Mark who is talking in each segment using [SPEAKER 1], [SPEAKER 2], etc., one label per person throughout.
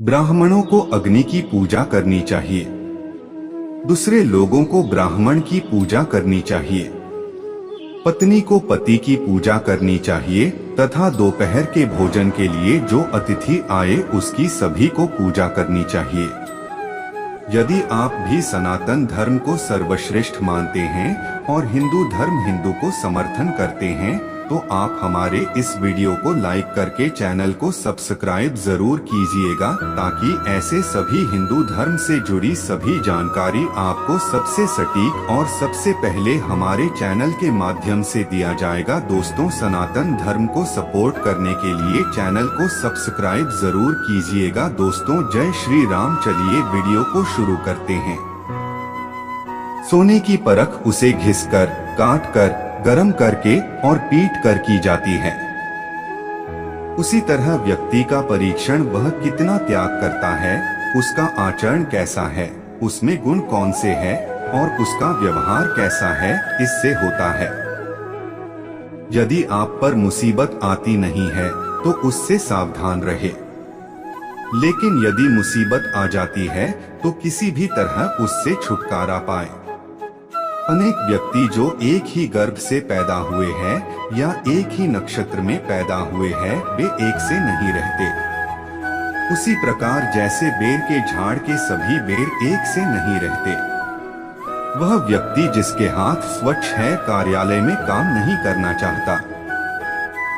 [SPEAKER 1] ब्राह्मणों को अग्नि की पूजा करनी चाहिए। दूसरे लोगों को ब्राह्मण की पूजा करनी चाहिए। पत्नी को पति की पूजा करनी चाहिए तथा दोपहर के भोजन के लिए जो अतिथि आए उसकी सभी को पूजा करनी चाहिए। यदि आप भी सनातन धर्म को सर्वश्रेष्ठ मानते हैं और हिंदू धर्म हिंदू को समर्थन करते हैं तो आप हमारे इस वीडियो को लाइक करके चैनल को सब्सक्राइब जरूर कीजिएगा, ताकि ऐसे सभी हिंदू धर्म से जुड़ी सभी जानकारी आपको सबसे सटीक और सबसे पहले हमारे चैनल के माध्यम से दिया जाएगा। दोस्तों, सनातन धर्म को सपोर्ट करने के लिए चैनल को सब्सक्राइब जरूर कीजिएगा। दोस्तों, जय श्री राम। चलिए वीडियो को शुरू करते हैं। सोने की परख उसे घिसकर, काटकर, गरम करके और पीट कर की जाती है। उसी तरह व्यक्ति का परीक्षण वह कितना त्याग करता है, उसका आचरण कैसा है, उसमें गुण कौन से हैं और उसका व्यवहार कैसा है, इससे होता है। यदि आप पर मुसीबत आती नहीं है तो उससे सावधान रहे, लेकिन यदि मुसीबत आ जाती है तो किसी भी तरह उससे छुटकारा पाए। अनेक व्यक्ति जो एक ही गर्भ से पैदा हुए हैं या एक ही नक्षत्र में पैदा हुए हैं, वे एक से नहीं रहते। उसी प्रकार जैसे बेर के झाड़ के सभी बेर एक से नहीं रहते। वह व्यक्ति जिसके हाथ स्वच्छ है कार्यालय में काम नहीं करना चाहता।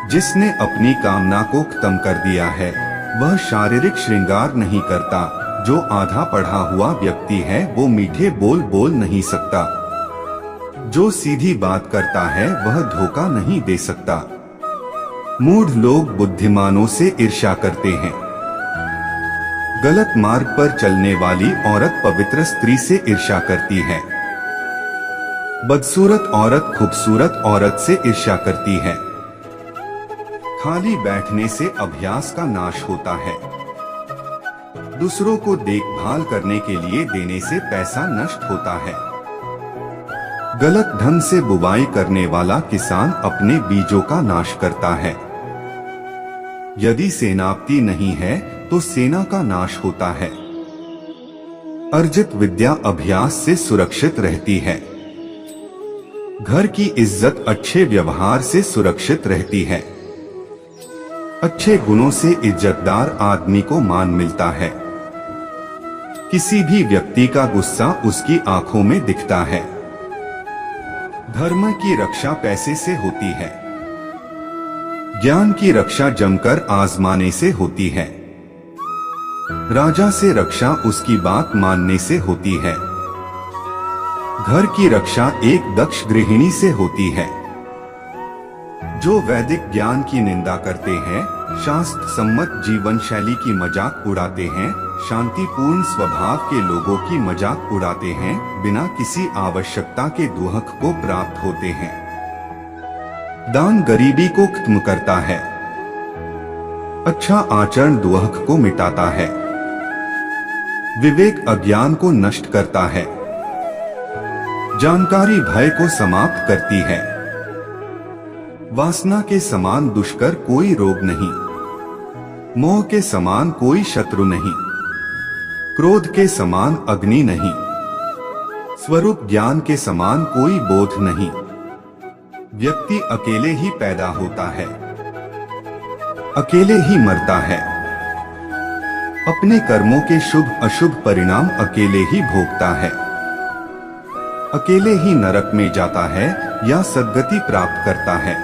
[SPEAKER 1] जिसने अपनी कामना को खत्म कर दिया है वह शारीरिक श्रृंगार नहीं करता। जो आधा पढ़ा हुआ व्यक्ति है वो मीठे बोल बोल नहीं सकता। जो सीधी बात करता है वह धोखा नहीं दे सकता। मूढ़ लोग बुद्धिमानों से ईर्ष्या करते हैं। गलत मार्ग पर चलने वाली औरत पवित्र स्त्री से ईर्ष्या करती है। बदसूरत औरत खूबसूरत औरत से ईर्ष्या करती है। खाली बैठने से अभ्यास का नाश होता है। दूसरों को देखभाल करने के लिए देने से पैसा नष्ट होता है। गलत ढंग से बुवाई करने वाला किसान अपने बीजों का नाश करता है। यदि सेनापति नहीं है तो सेना का नाश होता है। अर्जित विद्या अभ्यास से सुरक्षित रहती है। घर की इज्जत अच्छे व्यवहार से सुरक्षित रहती है। अच्छे गुणों से इज्जतदार आदमी को मान मिलता है। किसी भी व्यक्ति का गुस्सा उसकी आंखों में दिखता है। धर्म की रक्षा पैसे से होती है। ज्ञान की रक्षा जमकर आजमाने से होती है। राजा से रक्षा उसकी बात मानने से होती है। घर की रक्षा एक दक्ष गृहिणी से होती है। जो वैदिक ज्ञान की निंदा करते हैं, शास्त्र सम्मत जीवन शैली की मजाक उड़ाते हैं, शांतिपूर्ण स्वभाव के लोगों की मजाक उड़ाते हैं, बिना किसी आवश्यकता के दुहक को प्राप्त होते हैं। दान गरीबी को खत्म करता है। अच्छा आचरण दुहक को मिटाता है। विवेक अज्ञान को नष्ट करता है। जानकारी भय को समाप्त करती है। वासना के समान दुष्कर कोई रोग नहीं। मोह के समान कोई शत्रु नहीं। क्रोध के समान अग्नि नहीं। स्वरूप ज्ञान के समान कोई बोध नहीं। व्यक्ति अकेले ही पैदा होता है, अकेले ही मरता है। अपने कर्मों के शुभ अशुभ परिणाम अकेले ही भोगता है। अकेले ही नरक में जाता है या सद्गति प्राप्त करता है।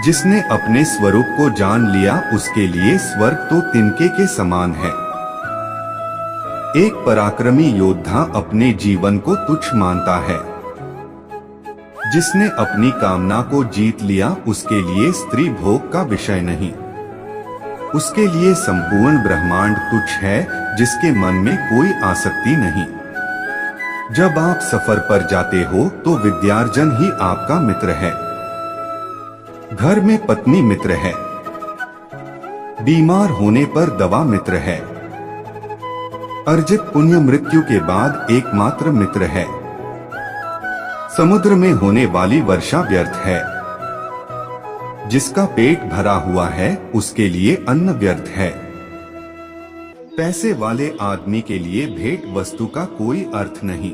[SPEAKER 1] जिसने अपने स्वरूप को जान लिया उसके लिए स्वर्ग तो तिनके के समान है। एक पराक्रमी योद्धा अपने जीवन को तुच्छ मानता है। जिसने अपनी कामना को जीत लिया उसके लिए स्त्री भोग का विषय नहीं। उसके लिए संपूर्ण ब्रह्मांड तुच्छ है, जिसके मन में कोई आसक्ति नहीं। जब आप सफर पर जाते हो तो विद्यार्जन ही आपका मित्र है। घर में पत्नी मित्र है। बीमार होने पर दवा मित्र है। अर्जित पुण्य मृत्यु के बाद एकमात्र मित्र है। समुद्र में होने वाली वर्षा व्यर्थ है। जिसका पेट भरा हुआ है उसके लिए अन्न व्यर्थ है। पैसे वाले आदमी के लिए भेंट वस्तु का कोई अर्थ नहीं।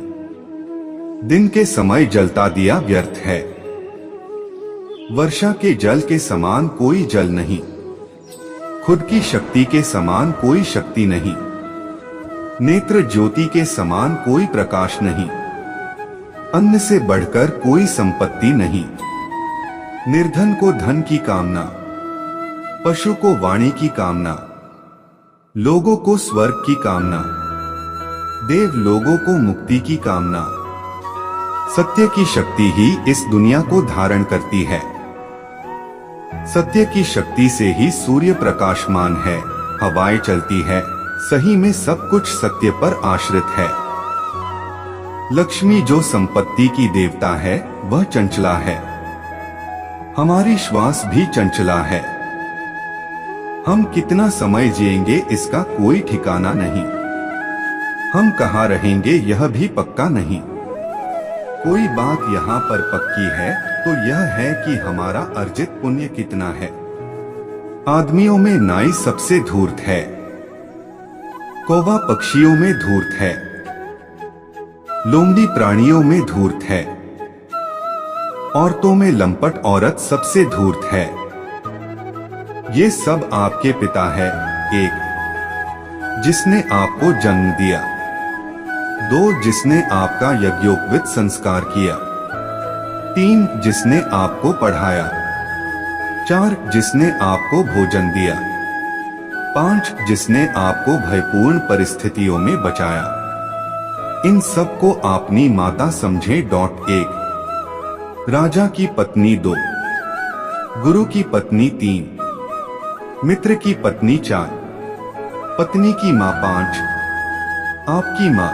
[SPEAKER 1] दिन के समय जलता दिया व्यर्थ है। वर्षा के जल के समान कोई जल नहीं। खुद की शक्ति के समान कोई शक्ति नहीं। नेत्र ज्योति के समान कोई प्रकाश नहीं। अन्न से बढ़कर कोई संपत्ति नहीं। निर्धन को धन की कामना, पशु को वाणी की कामना, लोगों को स्वर्ग की कामना, देव लोगों को मुक्ति की कामना। सत्य की शक्ति ही इस दुनिया को धारण करती है। सत्य की शक्ति से ही सूर्य प्रकाशमान है, हवाएं चलती है। सही में सब कुछ सत्य पर आश्रित है। लक्ष्मी जो संपत्ति की देवता है वह चंचला है। हमारी श्वास भी चंचला है। हम कितना समय जिएंगे इसका कोई ठिकाना नहीं। हम कहाँ रहेंगे यह भी पक्का नहीं। कोई बात यहाँ पर पक्की है तो यह है कि हमारा अर्जित पुण्य कितना है। आदमियों में नाई सबसे धूर्त है। कौवा पक्षियों में धूर्त है। लोमड़ी प्राणियों में धूर्त है। औरतों में लंपट औरत सबसे धूर्त है। ये सब आपके पिता है। 1 जिसने आपको जन्म दिया। 2 जिसने आपका यज्ञोपवीत संस्कार किया। 3 जिसने आपको पढ़ाया। 4 जिसने आपको भोजन दिया। 5 जिसने आपको भयपूर्ण परिस्थितियों में बचाया। इन सब को अपनी माता समझे। 1 राजा की पत्नी 2, गुरु की पत्नी 3, मित्र की पत्नी 4, पत्नी की माँ 5, आपकी माँ